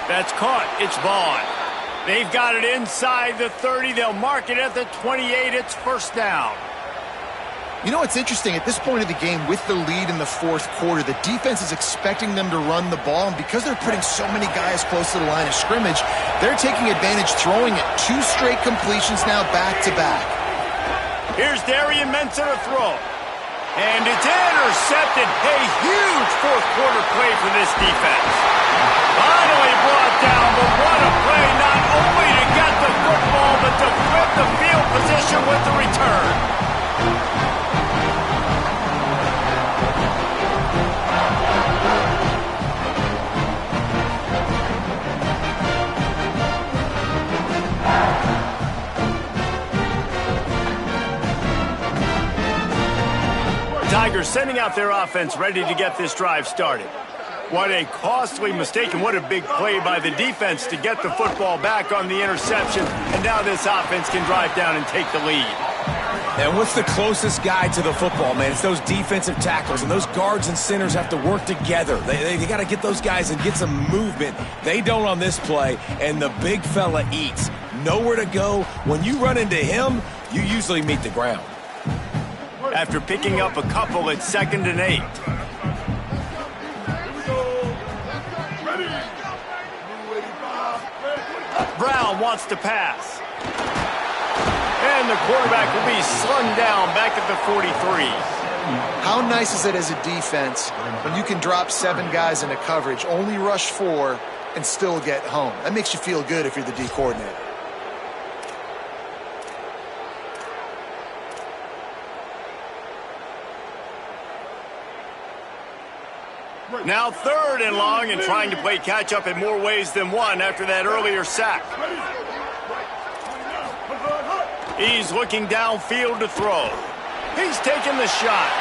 That's caught. It's Vaughn. They've got it inside the 30. They'll mark it at the 28. It's first down. You know, it's interesting. At this point of the game, with the lead in the fourth quarter, the defense is expecting them to run the ball, and because they're putting so many guys close to the line of scrimmage, they're taking advantage, throwing it 2 straight completions now back-to-back. Here's Darian Mensah to throw. And it's intercepted. A huge fourth-quarter play for this defense. Finally brought down, but what a play, not only to get the football, but to flip the field position with the return. Tigers sending out their offense ready to get this drive started. What a costly mistake and what a big play by the defense to get the football back on the interception. And now this offense can drive down and take the lead. And what's the closest guy to the football, man? It's those defensive tackles, and those guards and centers have to work together. They got to get those guys and get some movement. They don't on this play, and the big fella eats. Nowhere to go. When you run into him, you usually meet the ground. After picking up a couple, it's 2nd and 8. Brown wants to pass. And the quarterback will be slung down back at the 43. How nice is it as a defense when you can drop 7 guys into coverage, only rush 4, and still get home? That makes you feel good if you're the D coordinator. Now 3rd and long and trying to play catch-up in more ways than one after that earlier sack. He's looking downfield to throw. He's taking the shot.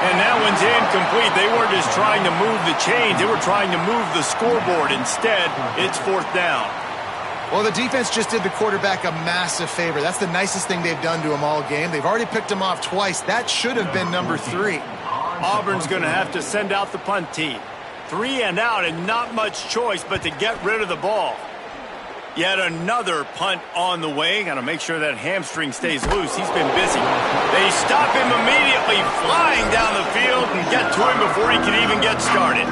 And that one's incomplete. They weren't just trying to move the chains. They were trying to move the scoreboard. Instead, it's 4th down. Well, the defense just did the quarterback a massive favor. That's the nicest thing they've done to him all game. They've already picked him off twice. That should have been number 3. Auburn's going to have to send out the punt team. 3 and out, and not much choice but to get rid of the ball. Yet another punt on the way. Got to make sure that hamstring stays loose. He's been busy. They stop him immediately, flying down the field and get to him before he can even get started.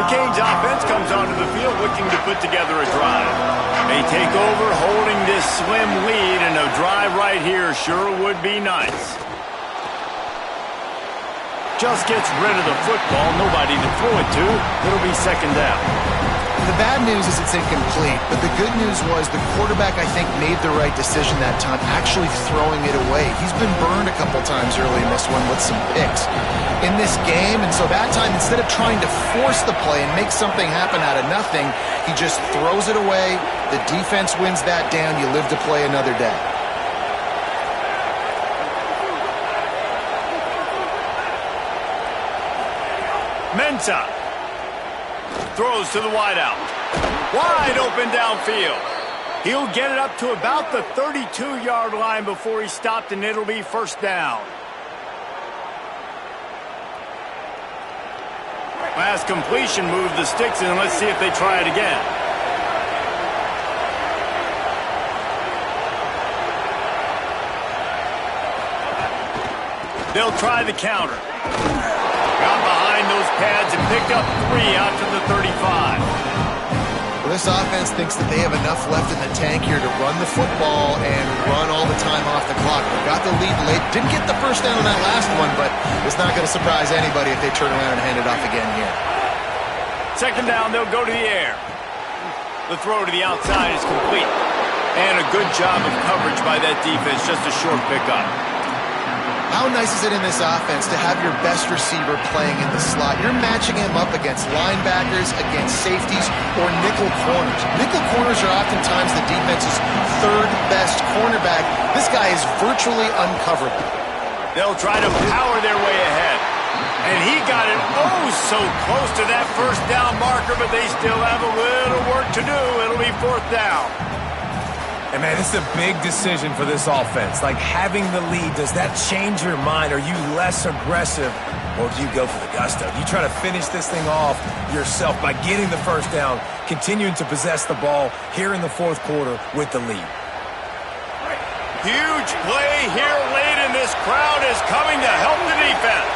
The Canes offense comes onto the field looking to put together a drive. They take over holding this slim lead, and a drive right here sure would be nice. Just gets rid of the football, nobody to throw it to. It'll be 2nd down. The bad news is it's incomplete, but the good news was the quarterback, I think, made the right decision that time, actually throwing it away. He's been burned a couple times early in this one with some picks in this game, and so that time, instead of trying to force the play and make something happen out of nothing, he just throws it away. The defense wins that down. You live to play another day. Mensah throws to the wideout. Wide open downfield. He'll get it up to about the 32-yard line before he's stopped, and it'll be 1st down. Last completion moved the sticks, and let's see if they try it again. They'll try the counter. Got behind those pads and picked up 3 out to the 35. Well, this offense thinks that they have enough left in the tank here to run the football and run all the time off the clock. They got the lead late. Didn't get the 1st down on that last one, but it's not going to surprise anybody if they turn around and hand it off again here. 2nd down, they'll go to the air. The throw to the outside is complete. And a good job of coverage by that defense, just a short pickup. How nice is it in this offense to have your best receiver playing in the slot? You're matching him up against linebackers, against safeties, or nickel corners. Nickel corners are oftentimes the defense's 3rd best cornerback. This guy is virtually uncoverable. They'll try to power their way ahead. And he got it oh so close to that 1st down marker, but they still have a little work to do. It'll be 4th down. And, man, this is a big decision for this offense. Like, having the lead, does that change your mind? Are you less aggressive, or do you go for the gusto? Do you try to finish this thing off yourself by getting the 1st down, continuing to possess the ball here in the 4th quarter with the lead? Huge play here late, and this crowd is coming to help the defense.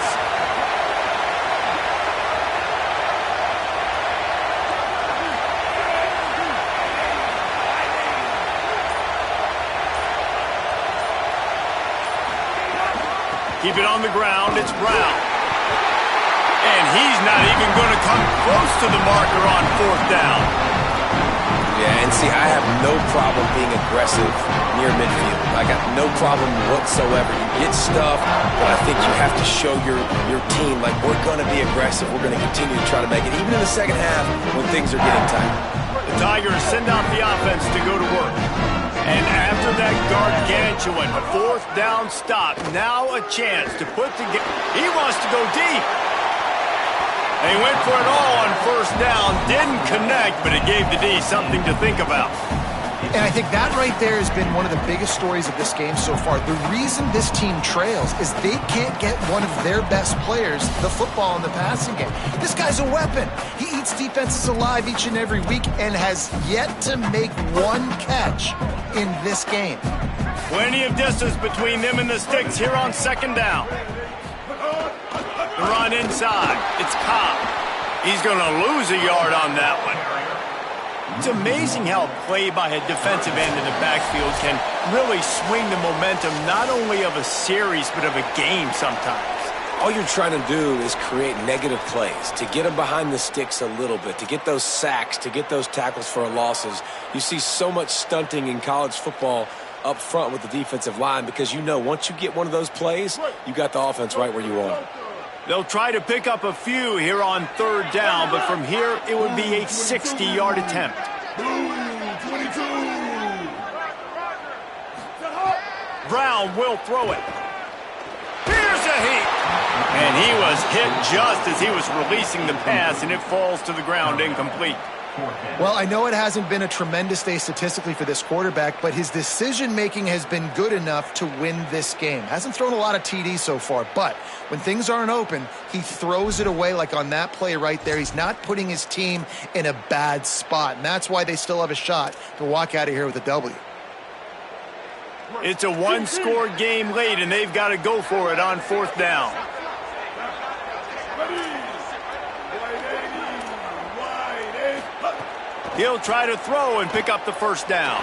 Keep it on the ground. It's Brown. And he's not even going to come close to the marker on 4th down. Yeah, and see, I have no problem being aggressive near midfield. I got no problem whatsoever. You get stuff, but I think you have to show your team, like, we're going to be aggressive. We're going to continue to try to make it, even in the 2nd half when things are getting tight. The Tigers send out the offense to go to work. And after that gargantuan 4th down stop, now a chance to put together. He wants to go deep. They went for it all on 1st down. Didn't connect, but it gave the D something to think about. And I think that right there has been one of the biggest stories of this game so far. The reason this team trails is they can't get one of their best players the football in the passing game. This guy's a weapon. He eats defenses alive each and every week and has yet to make one catch in this game. Plenty of distance between them and the sticks here on 2nd down. The run inside. It's Cobb. He's going to lose a yard on that one. It's amazing how a play by a defensive end in the backfield can really swing the momentum not only of a series but of a game sometimes. All you're trying to do is create negative plays, to get them behind the sticks a little bit, to get those sacks, to get those tackles for losses. You see so much stunting in college football up front with the defensive line because you know once you get one of those plays, you got the offense right where you want it. They'll try to pick up a few here on 3rd down, but from here it would be a 60-yard attempt. Brown will throw it. Here's a heat. And he was hit just as he was releasing the pass, and it falls to the ground incomplete. Well, I know it hasn't been a tremendous day statistically for this quarterback, but his decision-making has been good enough to win this game. Hasn't thrown a lot of TDs so far, but when things aren't open, he throws it away like on that play right there. He's not putting his team in a bad spot, and that's why they still have a shot to walk out of here with a W. It's a one-score game late, and they've got to go for it on 4th down. He'll try to throw and pick up the 1st down.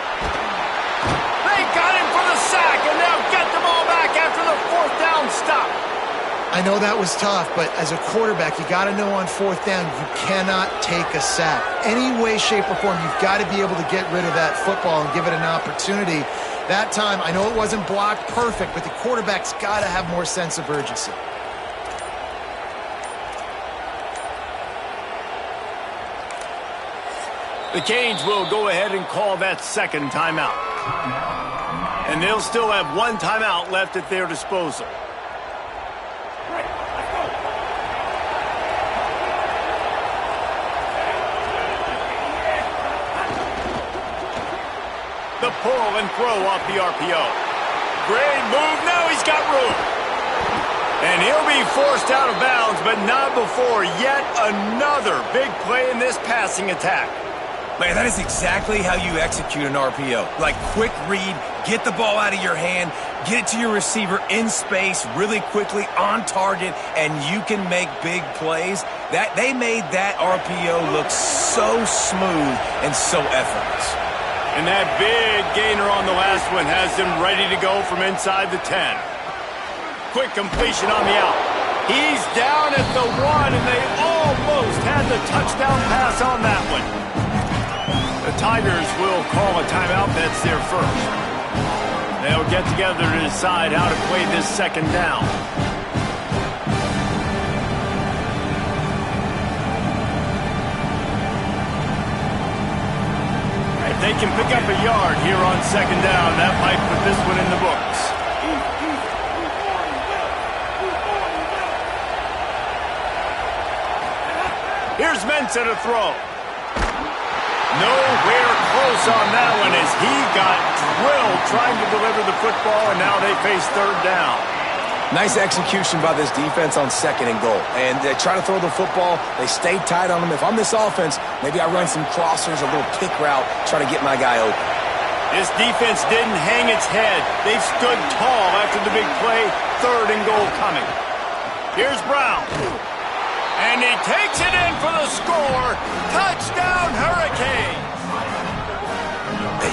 They got him for the sack, and they'll get the ball back after the 4th down stop. I know that was tough, but as a quarterback, you got to know on 4th down, you cannot take a sack. Any way, shape, or form, you've got to be able to get rid of that football and give it an opportunity. That time, I know it wasn't blocked perfect, but the quarterback's got to have more sense of urgency. The Canes will go ahead and call that 2nd timeout. And they'll still have 1 timeout left at their disposal. The pull and throw off the RPO. Great move. Now he's got room. And he'll be forced out of bounds, but not before yet another big play in this passing attack. Man, that is exactly how you execute an RPO. Like, quick read, get the ball out of your hand, get it to your receiver in space really quickly, on target, and you can make big plays. They made that RPO look so smooth and so effortless. And that big gainer on the last one has them ready to go from inside the 10. Quick completion on the out. He's down at the 1, and they almost had the touchdown pass on that one. The Tigers will call a timeout. That's their 1st. They'll get together to decide how to play this 2nd down. If they can pick up a yard here on 2nd down, that might put this one in the books. Here's Mensah to throw. Nowhere close on that one as he got drilled trying to deliver the football, and now they face 3rd down. Nice execution by this defense on 2nd and goal. And they try to throw the football. They stay tight on them. If I'm this offense, maybe I run some crossers, a little kick route, try to get my guy open. This defense didn't hang its head. They've stood tall after the big play. 3rd and goal coming. Here's Brown. And he takes it in for the score. Touchdown, Hurricanes.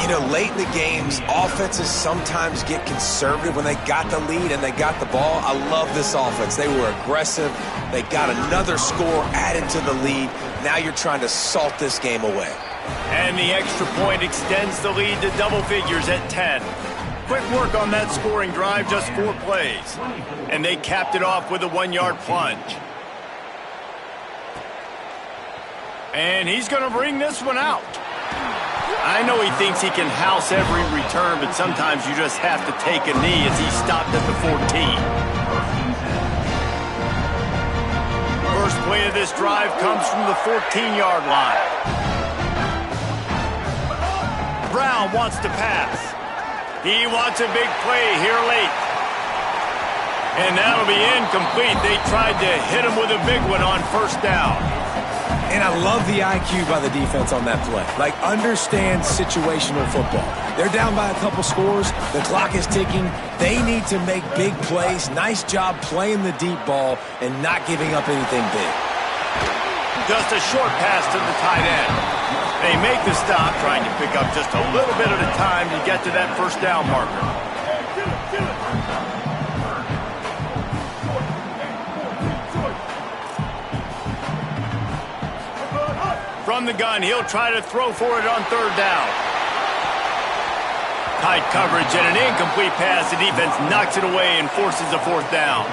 You know, late in the games, offenses sometimes get conservative when they got the lead and they got the ball. I love this offense. They were aggressive. They got another score added to the lead. Now you're trying to salt this game away. And the extra point extends the lead to double figures at 10. Quick work on that scoring drive, just 4 plays. And they capped it off with a 1-yard plunge. And he's going to bring this one out. I know he thinks he can house every return, but sometimes you just have to take a knee as he stopped at the 14. First play of this drive comes from the 14-yard line. Brown wants to pass. He wants a big play here late. And that'll be incomplete. They tried to hit him with a big one on 1st down. And I love the IQ by the defense on that play. Like, understand situational football. They're down by a couple scores. The clock is ticking. They need to make big plays. Nice job playing the deep ball and not giving up anything big. Just a short pass to the tight end. They make the stop, trying to pick up just a little bit at a time to get to that 1st down marker. From the gun, he'll try to throw for it on 3rd down. Tight coverage and an incomplete pass. The defense knocks it away and forces a 4th down.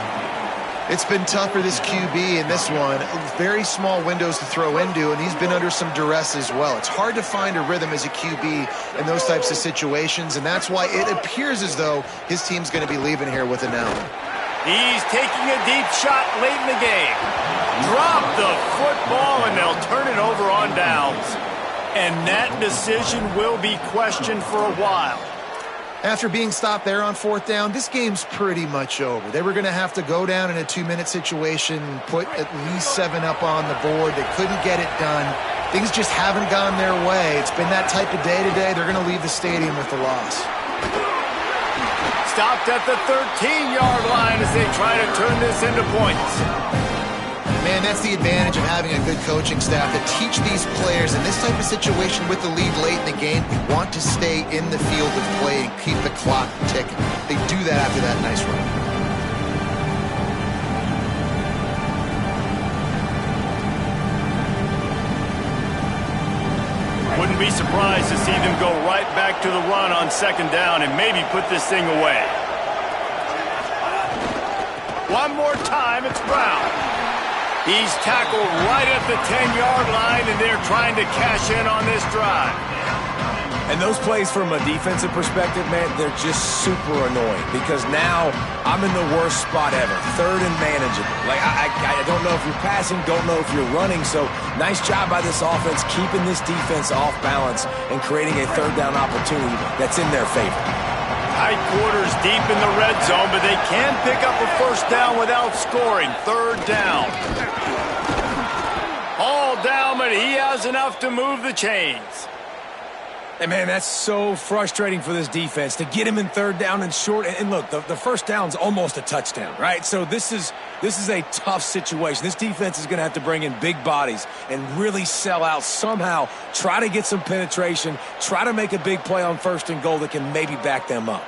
It's been tough for this QB in this one. Very small windows to throw into, and he's been under some duress as well. It's hard to find a rhythm as a QB in those types of situations, and that's why it appears as though his team's going to be leaving here with an L. He's taking a deep shot late in the game. Drop the football, and they'll turn it over on downs. And that decision will be questioned for a while. After being stopped there on 4th down, this game's pretty much over. They were going to have to go down in a 2-minute situation, put at least 7 up on the board. They couldn't get it done. Things just haven't gone their way. It's been that type of day today. They're going to leave the stadium with the loss. Stopped at the 13-yard line as they try to turn this into points. Man, that's the advantage of having a good coaching staff to teach these players in this type of situation with the lead late in the game. You want to stay in the field of play and keep the clock ticking. They do that after that nice run. Wouldn't be surprised to see them go right back to the run on 2nd down and maybe put this thing away. One more time, it's Brown. He's tackled right at the 10-yard line, and they're trying to cash in on this drive. And those plays from a defensive perspective, man, they're just super annoying because now I'm in the worst spot ever. 3rd and manageable. Like, I don't know if you're passing, don't know if you're running. So nice job by this offense keeping this defense off balance and creating a 3rd down opportunity that's in their favor. Tight quarters deep in the red zone, but they can pick up a 1st down without scoring. 3rd down. All down, but he has enough to move the chains. And, man, that's so frustrating for this defense to get him in 3rd down and short. And look, the 1st down's almost a touchdown, right? So this is a tough situation. This defense is going to have to bring in big bodies and really sell out somehow, try to get some penetration, try to make a big play on 1st and goal that can maybe back them up.